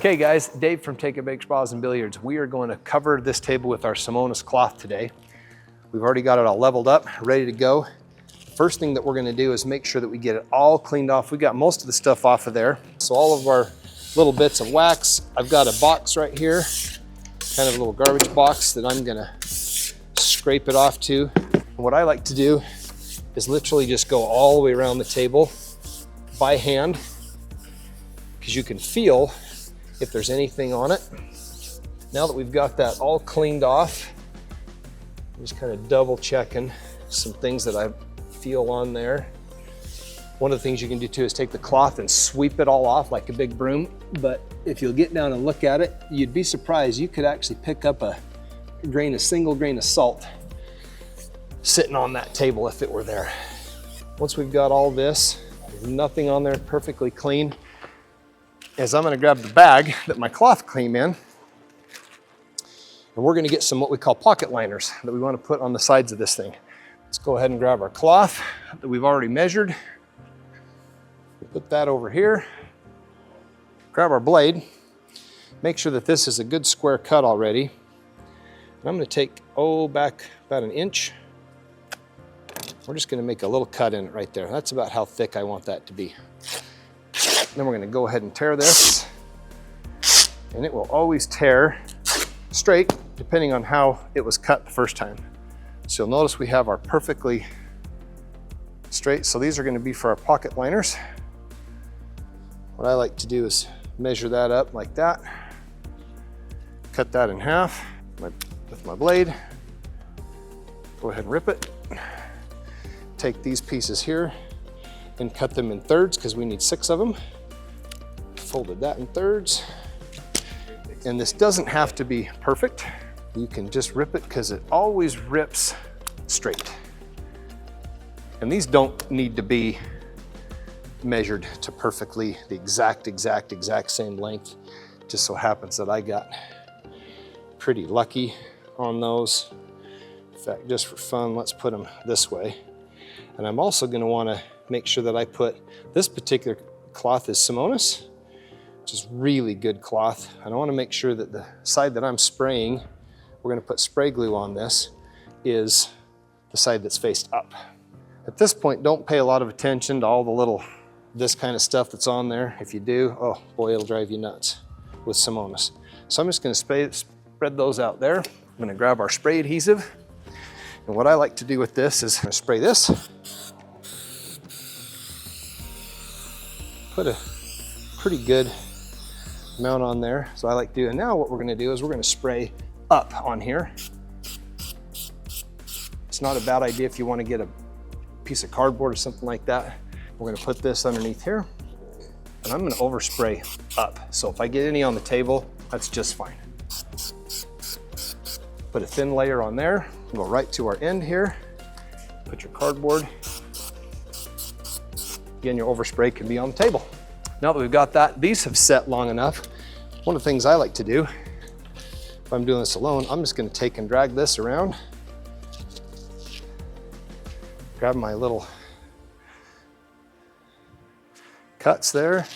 Okay guys, Dave from Take It Bake Spas and Billiards. We are going to cover this table with our Simonis cloth today. We've already got it all leveled up, ready to go. First thing that we're going to do is make sure that we get it all cleaned off. We got most of the stuff off of there. So all of our little bits of wax, I've got a box right here, kind of a little garbage box that I'm going to scrape it off to. And what I like to do is literally just go all the way around the table by hand, because you can feel if there's anything on it. Now that we've got that all cleaned off, I'm just kind of double checking some things that I feel on there. One of the things you can do too is take the cloth and sweep it all off like a big broom. But if you'll get down and look at it, you'd be surprised. You could actually pick up a single grain of salt sitting on that table if it were there. Once we've got all this, there's nothing on there, perfectly clean, is I'm gonna grab the bag that my cloth came in, and we're gonna get some what we call pocket liners that we wanna put on the sides of this thing. Let's go ahead and grab our cloth that we've already measured. Put that over here. Grab our blade. Make sure that this is a good square cut already. And I'm gonna take, back about an inch. We're just gonna make a little cut in it right there. That's about how thick I want that to be. Then we're gonna go ahead and tear this, and it will always tear straight depending on how it was cut the first time. So you'll notice we have our perfectly straight. So these are gonna be for our pocket liners. What I like to do is measure that up like that, cut that in half with my blade, go ahead and rip it, take these pieces here and cut them in thirds because we need 6 of them. Folded that in thirds. And this doesn't have to be perfect. You can just rip it because it always rips straight. And these don't need to be measured to perfectly the exact same length. Just so happens that I got pretty lucky on those. In fact, just for fun, let's put them this way. And I'm also going to want to make sure that I put this particular cloth is Simonis, which is really good cloth. And I want to make sure that the side that I'm spraying, we're going to put spray glue on this, is the side that's faced up. At this point, don't pay a lot of attention to all the little this kind of stuff that's on there. If you do, oh boy, it'll drive you nuts with Simonis. So I'm just going to spread those out there. I'm going to grab our spray adhesive. And what I like to do with this is I'm going to spray this. Put a pretty good amount on there. So I like to do, and now what we're going to do is we're going to spray up on here. It's not a bad idea if you want to get a piece of cardboard or something like that. We're going to put this underneath here, and I'm going to overspray up. So if I get any on the table, that's just fine. Put a thin layer on there, go right to our end here, put your cardboard. Again, your overspray can be on the table. Now that we've got that, these have set long enough. One of the things I like to do, if I'm doing this alone, I'm just going to take and drag this around. Grab my little cuts there,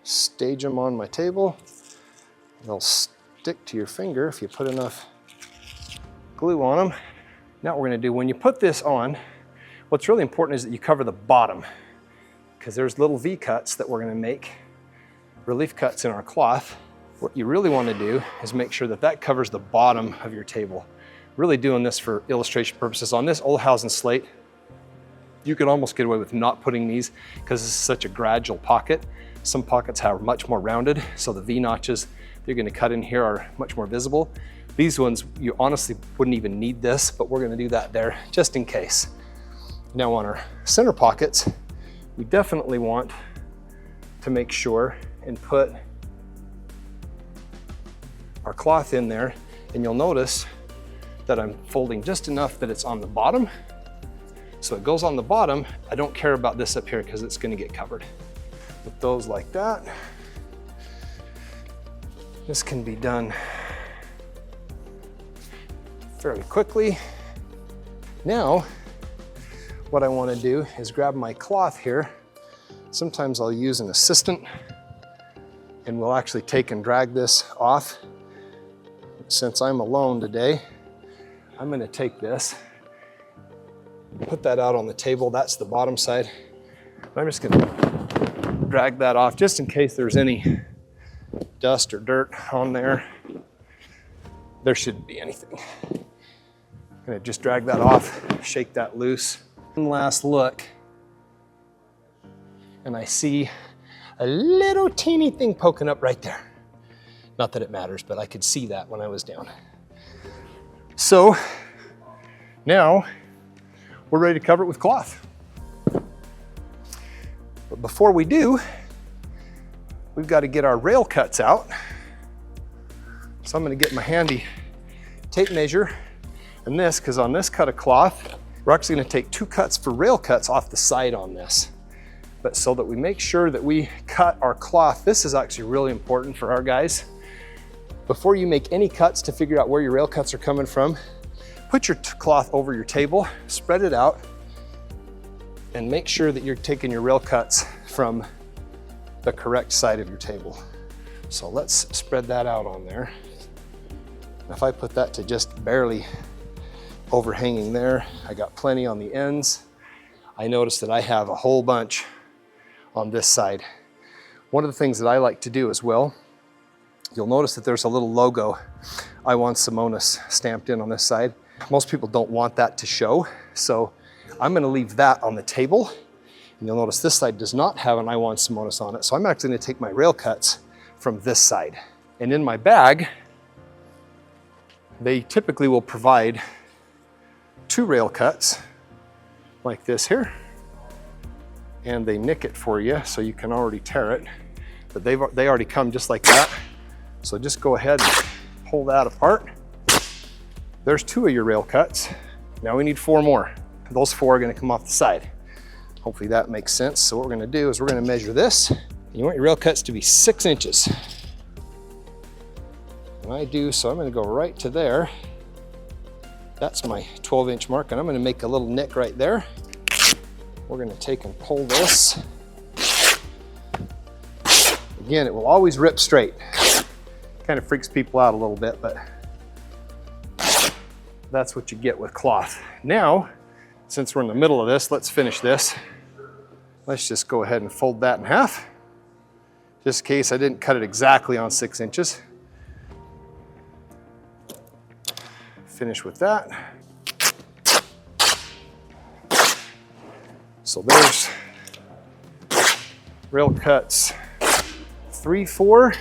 stage them on my table. They'll stick to your finger if you put enough glue on them. Now what we're going to do, when you put this on, what's really important is that you cover the bottom, because there's little V cuts that we're going to make, relief cuts in our cloth. What you really want to do is make sure that that covers the bottom of your table. Really doing this for illustration purposes. On this Olhausen slate, you could almost get away with not putting these because this is such a gradual pocket. Some pockets are much more rounded, so the V notches they're going to cut in here are much more visible. These ones, you honestly wouldn't even need this, but we're going to do that there just in case. Now on our center pockets, we definitely want to make sure and put our cloth in there, and you'll notice that I'm folding just enough that it's on the bottom. So it goes on the bottom. I don't care about this up here because it's going to get covered. With those like that, this can be done fairly quickly. Now, what I want to do is grab my cloth here. Sometimes I'll use an assistant And we'll actually take and drag this off. Since I'm alone today, I'm gonna take this, put that out on the table. That's the bottom side. I'm just gonna drag that off just in case there's any dust or dirt on there. There shouldn't be anything. I'm gonna just drag that off, shake that loose. One last look, and I see a little teeny thing poking up right there. Not that it matters, but I could see that when I was down. So now we're ready to cover it with cloth. But before we do, we've got to get our rail cuts out. So I'm going to get my handy tape measure and this, because on this cut of cloth, we're actually going to take 2 cuts for rail cuts off the side on this. But so that we make sure that we cut our cloth, this is actually really important for our guys. Before you make any cuts to figure out where your rail cuts are coming from, put your cloth over your table, spread it out, and make sure that you're taking your rail cuts from the correct side of your table. So let's spread that out on there. If I put that to just barely overhanging there, I got plenty on the ends. I noticed that I have a whole bunch on this side. One of the things that I like to do as well, you'll notice that there's a little logo, I Want Simonis, stamped in on this side. Most people don't want that to show, so I'm gonna leave that on the table. And you'll notice this side does not have an I Want Simonis on it, so I'm actually gonna take my rail cuts from this side. And in my bag, they typically will provide 2 rail cuts like this here, and they nick it for you so you can already tear it, but they already come just like that. So just go ahead and pull that apart. There's 2 of your rail cuts. Now we need 4 more. Those 4 are gonna come off the side. Hopefully that makes sense. So what we're gonna do is we're gonna measure this. You want your rail cuts to be 6 inches. And I do, so I'm gonna go right to there. That's my 12-inch mark, and I'm gonna make a little nick right there. We're gonna take and pull this. Again, it will always rip straight. Kind of freaks people out a little bit, but that's what you get with cloth. Now, since we're in the middle of this, let's finish this. Let's just go ahead and fold that in half, just in case I didn't cut it exactly on 6 inches. Finish with that. So there's rail cuts 3, 4,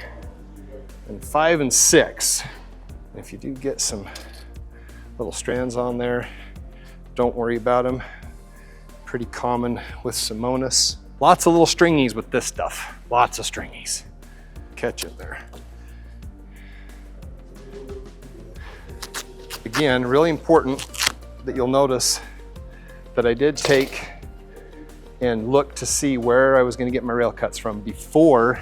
and 5 and 6. If you do get some little strands on there, don't worry about them. Pretty common with Simonis. Lots of little stringies with this stuff. Lots of stringies. Catch it there. Again, really important that you'll notice that I did take and look to see where I was going to get my rail cuts from before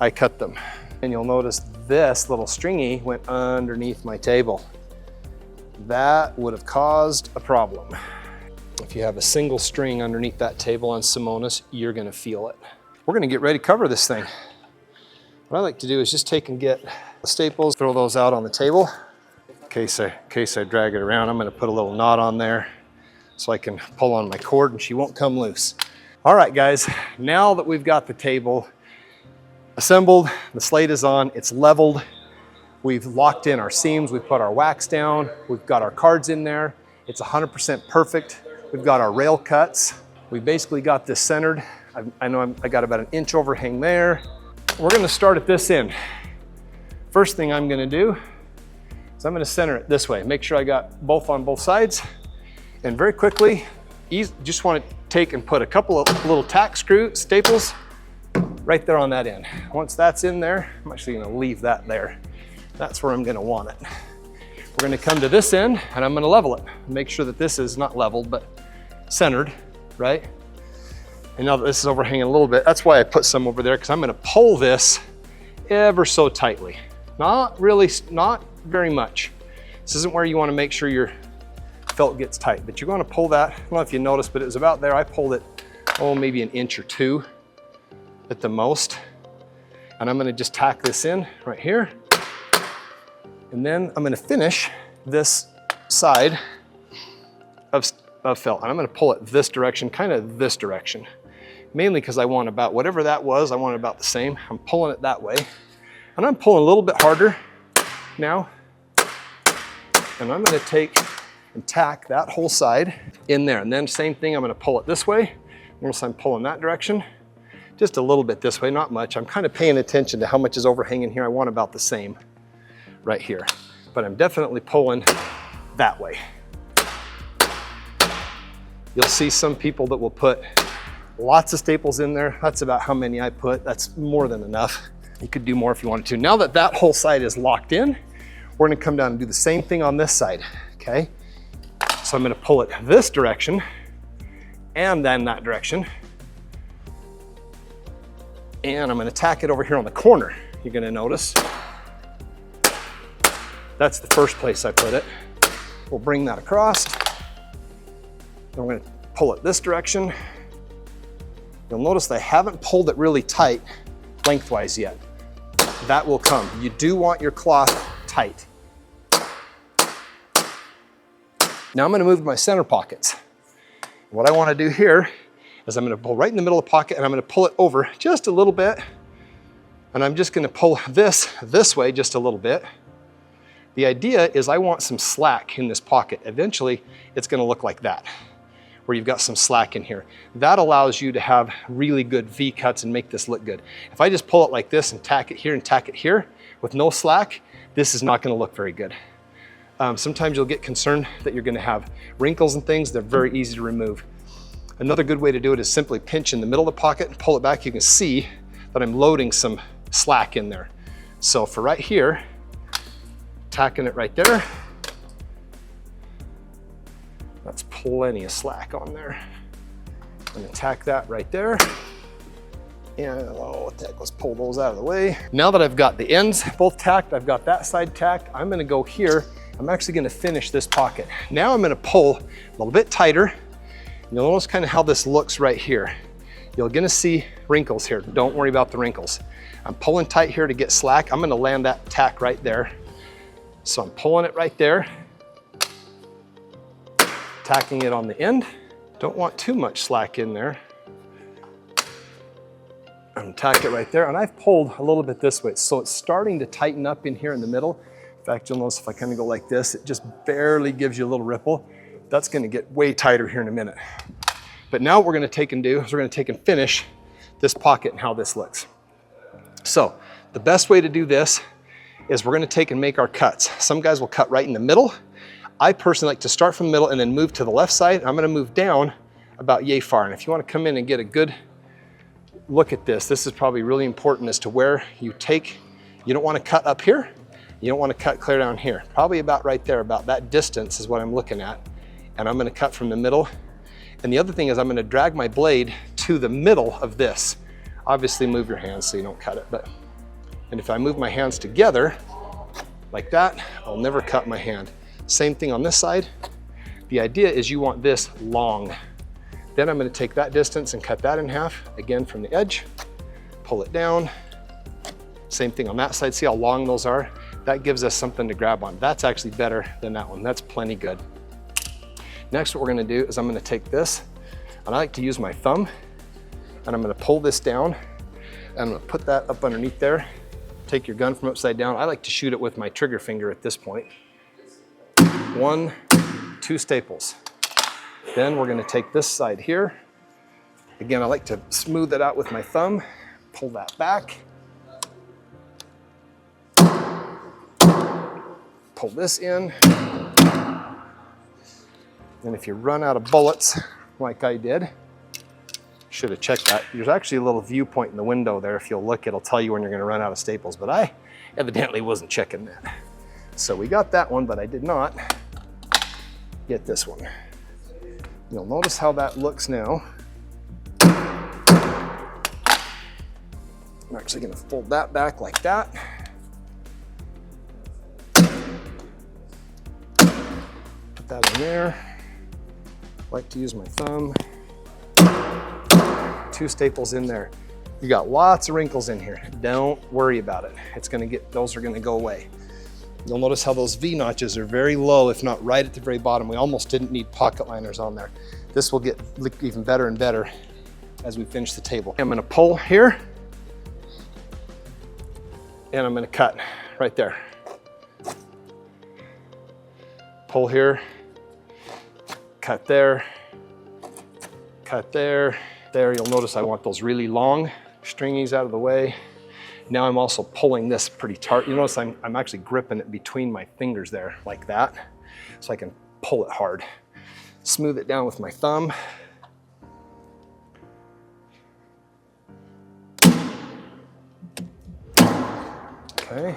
I cut them. And you'll notice this little stringy went underneath my table. That would have caused a problem. If you have a single string underneath that table on Simonis, you're going to feel it. We're going to get ready to cover this thing. What I like to do is just take and get the staples, throw those out on the table. In case I drag it around, I'm going to put a little knot on there so I can pull on my cord and she won't come loose. All right, guys, now that we've got the table assembled, the slate is on, it's leveled, we've locked in our seams, we've put our wax down, we've got our cards in there, it's 100% perfect. We've got our rail cuts. We basically got this centered. I know I got about an inch overhang there. We're gonna start at this end. First thing I'm gonna do is I'm gonna center it this way. Make sure I got both on both sides. And very quickly, just wanna take and put a couple of little tack screw staples right there on that end. Once that's in there, I'm actually gonna leave that there. That's where I'm gonna want it. We're gonna come to this end and I'm gonna level it. Make sure that this is not leveled, but centered, right? And now that this is overhanging a little bit, that's why I put some over there, because I'm gonna pull this ever so tightly. Not really, not very much. This isn't where you wanna make sure your felt gets tight, but you're gonna pull that. I don't know if you noticed, but it was about there. I pulled it, maybe an inch or 2 at the most. And I'm gonna just tack this in right here. And then I'm gonna finish this side of felt. And I'm gonna pull it this direction, kind of this direction. Mainly because I want about, whatever that was, I want it about the same. I'm pulling it that way. And I'm pulling a little bit harder now. And I'm gonna take and tack that whole side in there. And then same thing, I'm gonna pull it this way. Notice I'm pulling that direction. Just a little bit this way, not much. I'm kind of paying attention to how much is overhanging here. I want about the same right here. But I'm definitely pulling that way. You'll see some people that will put lots of staples in there. That's about how many I put. That's more than enough. You could do more if you wanted to. Now that that whole side is locked in, we're gonna come down and do the same thing on this side, okay? So I'm gonna pull it this direction and then that direction. And I'm gonna tack it over here on the corner. You're gonna notice. That's the first place I put it. We'll bring that across. I'm gonna pull it this direction. You'll notice that I haven't pulled it really tight lengthwise yet. That will come. You do want your cloth tight. Now I'm gonna move to my center pockets. What I wanna do here is I'm gonna pull right in the middle of the pocket and I'm gonna pull it over just a little bit. And I'm just gonna pull this way just a little bit. The idea is I want some slack in this pocket. Eventually, it's gonna look like that, where you've got some slack in here. That allows you to have really good V cuts and make this look good. If I just pull it like this and tack it here with no slack, this is not gonna look very good. Sometimes you'll get concerned that you're gonna have wrinkles and things. They're very easy to remove. Another good way to do it is simply pinch in the middle of the pocket and pull it back. You can see that I'm loading some slack in there. So for right here, tacking it right there. That's plenty of slack on there. I'm gonna tack that right there. And oh, what the heck, let's pull those out of the way. Now that I've got the ends both tacked, I've got that side tacked, I'm gonna go here. I'm actually gonna finish this pocket. Now I'm gonna pull a little bit tighter. You'll notice kind of how this looks right here. You're gonna see wrinkles here. Don't worry about the wrinkles. I'm pulling tight here to get slack. I'm gonna land that tack right there. So I'm pulling it right there, tacking it on the end. Don't want too much slack in there. And tack it right there. And I've pulled a little bit this way. So it's starting to tighten up in here in the middle. In fact, you'll notice if I kind of go like this, it just barely gives you a little ripple. That's gonna get way tighter here in a minute. But now what we're gonna take and do is we're gonna take and finish this pocket and how this looks. So the best way to do this is we're gonna take and make our cuts. Some guys will cut right in the middle. I personally like to start from the middle and then move to the left side. I'm gonna move down about yay far. And if you wanna come in and get a good look at this, this is probably really important as to where you take, you don't wanna cut up here. You don't wanna cut clear down here. Probably about right there, about that distance is what I'm looking at. And I'm gonna cut from the middle. And the other thing is I'm gonna drag my blade to the middle of this. Obviously move your hands so you don't cut it, and if I move my hands together like that, I'll never cut my hand. Same thing on this side. The idea is you want this long. Then I'm gonna take that distance and cut that in half, again from the edge, pull it down. Same thing on that side, see how long those are? That gives us something to grab on. That's actually better than that one, that's plenty good. Next, what we're gonna do is I'm gonna take this, and I like to use my thumb, and I'm gonna pull this down, and I'm gonna put that up underneath there. Take your gun from upside down. I like to shoot it with my trigger finger at this point. 1, 2 staples. Then we're gonna take this side here. Again, I like to smooth it out with my thumb, pull that back. Pull this in. And if you run out of bullets, like I did, should have checked that. There's actually a little viewpoint in the window there. If you'll look, it'll tell you when you're gonna run out of staples, but I evidently wasn't checking that. So we got that one, but I did not get this one. You'll notice how that looks now. I'm actually gonna fold that back like that. Put that in there. I like to use my thumb. 2 staples in there. You got lots of wrinkles in here. Don't worry about it. Those are gonna go away. You'll notice how those V notches are very low, if not right at the very bottom. We almost didn't need pocket liners on there. This will look even better and better as we finish the table. I'm gonna pull here, and I'm gonna cut right there. Pull here, cut there, cut there. There, you'll notice I want those really long stringies out of the way. Now I'm also pulling this pretty tight. You notice I'm actually gripping it between my fingers there, like that, so I can pull it hard. Smooth it down with my thumb. Okay.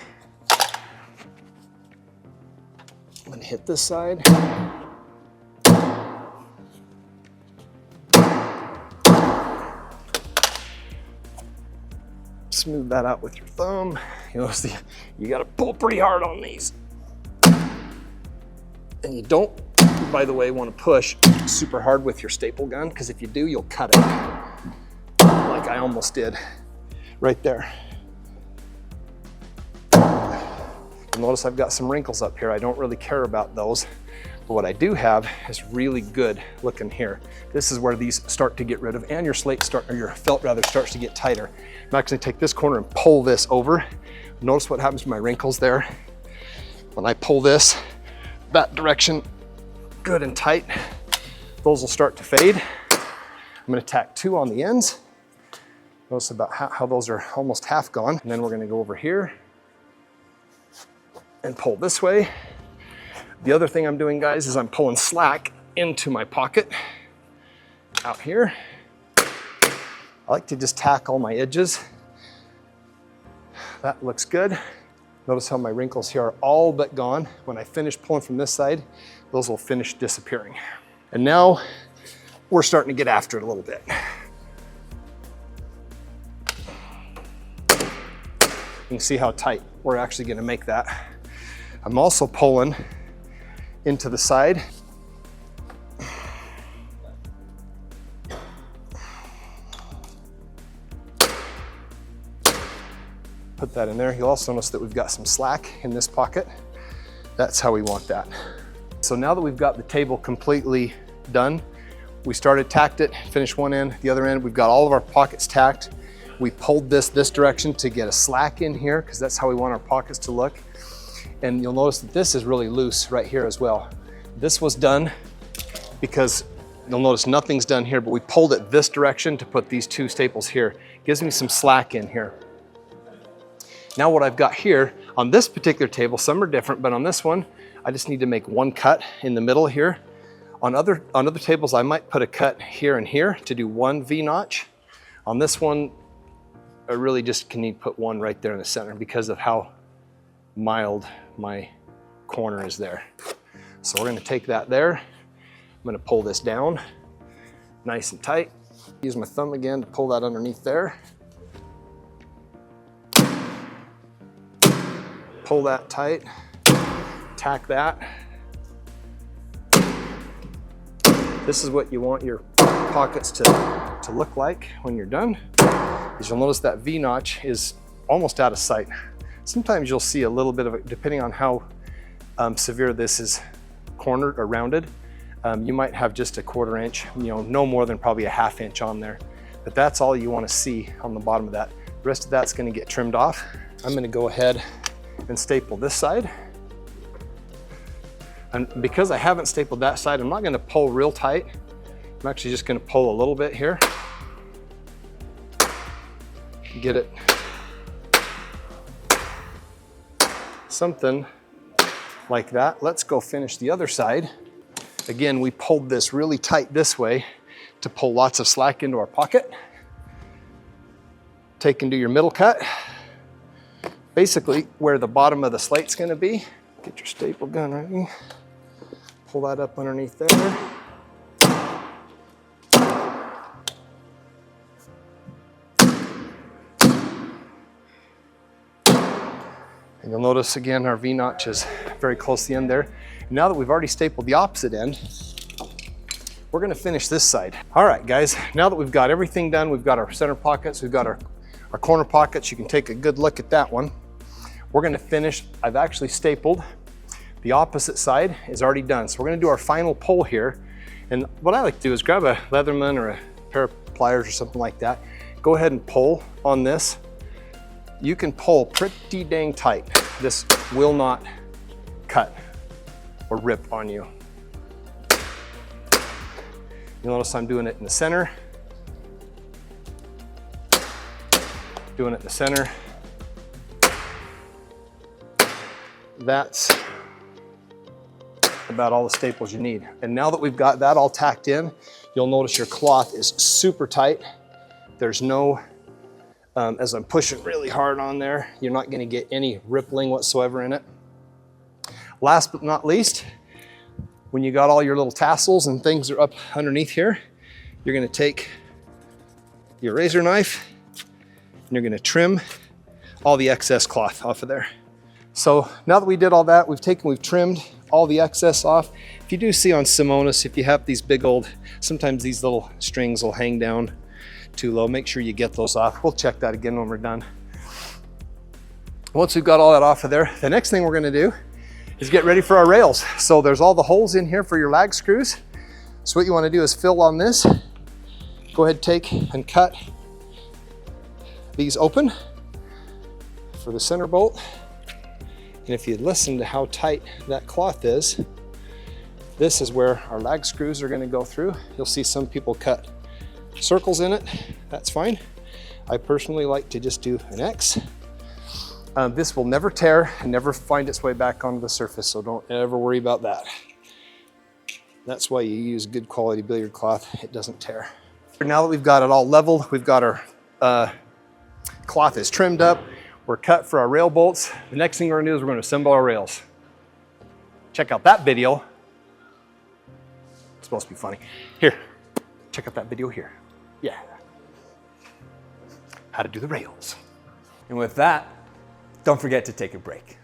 I'm gonna hit this side. Smooth that out with your thumb. You notice you gotta pull pretty hard on these. And you don't, by the way, want to push super hard with your staple gun, because if you do, you'll cut it. Like I almost did right there. You'll notice I've got some wrinkles up here. I don't really care about those. But what I do have is really good looking here. This is where these start to get rid of, and your your felt rather starts to get tighter. I'm actually gonna take this corner and pull this over. Notice what happens to my wrinkles there. When I pull this that direction, good and tight, those will start to fade. I'm gonna tack 2 on the ends. Notice about how those are almost half gone. And then we're gonna go over here and pull this way. The other thing I'm doing, guys, is I'm pulling slack into my pocket out here. I like to just tack all my edges. That looks good. Notice how my wrinkles here are all but gone. When I finish pulling from this side, those will finish disappearing. And now we're starting to get after it a little bit. You can see how tight we're actually gonna make that. I'm also pulling into the side. Put that in there. You'll also notice that we've got some slack in this pocket. That's how we want that. So now that we've got the table completely done, we tacked it, finished one end, the other end. We've got all of our pockets tacked. We pulled this direction to get a slack in here, because that's how we want our pockets to look. And you'll notice that this is really loose right here as well. This was done because you'll notice nothing's done here, but we pulled it this direction to put these 2 staples here. Gives me some slack in here. Now what I've got here, on this particular table, some are different, but on this one, I just need to make 1 cut in the middle here. On other tables, I might put a cut here and here to do 1 V-notch. On this one, I really just can need to put 1 right there in the center because of how mild my corner is there. So we're gonna take that there. I'm gonna pull this down nice and tight. Use my thumb again to pull that underneath there. Pull that tight, tack that. This is what you want your pockets to look like when you're done. As you'll notice, that V-notch is almost out of sight. Sometimes you'll see a little bit of it, depending on how severe this is cornered or rounded. You might have just a 1/4 inch, no more than probably a 1/2 inch on there. But that's all you want to see on the bottom of that. The rest of that's going to get trimmed off. I'm going to go ahead and staple this side. And because I haven't stapled that side, I'm not going to pull real tight. I'm actually just going to pull a little bit here. Get it something like that. Let's go finish the other side. Again, we pulled this really tight this way to pull lots of slack into our pocket. Take and do your middle cut. Basically where the bottom of the slate's gonna be. Get your staple gun ready. Pull that up underneath there. And you'll notice again, our V-notch is very close to the end there. And now that we've already stapled the opposite end, we're gonna finish this side. All right, guys, now that we've got everything done, we've got our center pockets, we've got our corner pockets, you can take a good look at that one. We're gonna finish, I've actually stapled. The opposite side is already done. So we're gonna do our final pull here. And what I like to do is grab a Leatherman or a pair of pliers or something like that. Go ahead and pull on this. You can pull pretty dang tight. This will not cut or rip on you. You'll notice I'm doing it in the center. Doing it in the center. That's about all the staples you need. And now that we've got that all tacked in, you'll notice your cloth is super tight. There's no, as I'm pushing really hard on there, you're not gonna get any rippling whatsoever in it. Last but not least, when you got all your little tassels and things are up underneath here, you're gonna take your razor knife and you're gonna trim all the excess cloth off of there. So now that we did all that, we've trimmed all the excess off. If you do see on Simonis, if you have these big old, sometimes these little strings will hang down too low, make sure you get those off. We'll check that again when we're done. Once we've got all that off of there, the next thing we're gonna do is get ready for our rails. So there's all the holes in here for your lag screws. So what you wanna do is fill on this. Go ahead, take and cut these open for the center bolt. And if you listen to how tight that cloth is, this is where our lag screws are gonna go through. You'll see some people cut circles in it. That's fine. I personally like to just do an X. This will never tear and never find its way back onto the surface, so don't ever worry about that. That's why you use good quality billiard cloth. It doesn't tear. Now that we've got it all leveled, we've got our cloth is trimmed up. We're cut for our rail bolts. The next thing we're gonna do is we're gonna assemble our rails. Check out that video. It's supposed to be funny. Here, check out that video here. Yeah. How to do the rails. And with that, don't forget to take a break.